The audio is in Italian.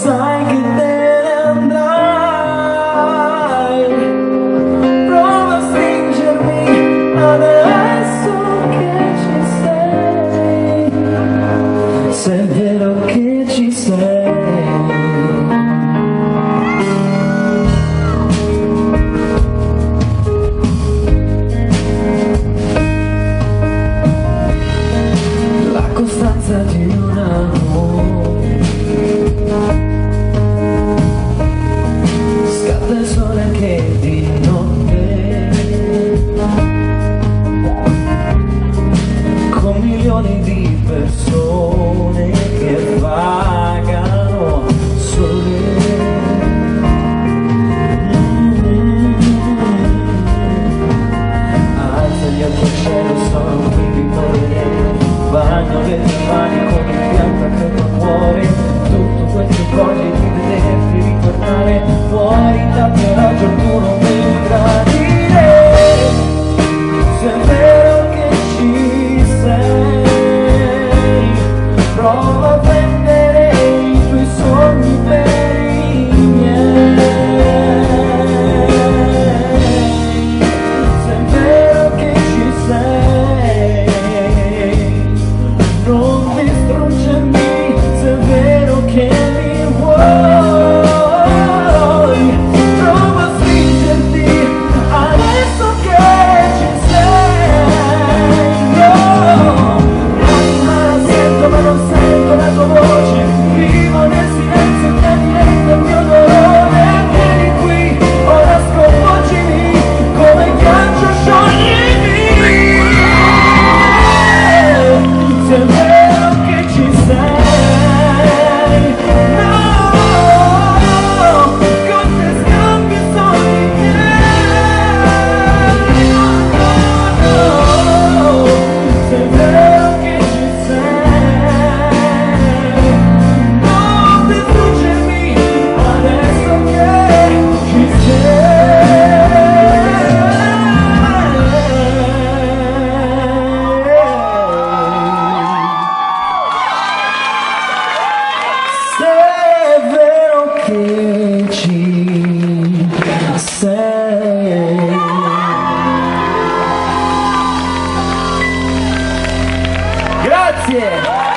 sai che te ne andrai. Prova a stringermi adesso che ci sei, se è vero che ci sei. La costanza di un amore, scatta il sole anche di notte, con milioni di persone che vagano sole. Alza gli occhi al cielo, sono qui vittorie, bagno le tue mani con il pianto accanto al cuore. Tutto questo voglio di vederti ritornare fuori da te, ragione tu non devi tradire, se è vero che ci sei. Prova a prendere i tuoi sogni per i miei, se è vero che ci sei. Non distruggermi, se è vero che mi vuoi. Prova a stringerti adesso che ci sei. No, l'anima la sento ma non sento la tua voce, vivo nel silenzio che alimenta il mio dolore. Vieni qui, ora sconvolgimi come ghiaccio, scioglimi, se è vero che ci sei. No, con te scambi sogni miei. No, se è vero che ci sei. Non distruggermi adesso che ci sei. Se è vero che ci sei. Grazie!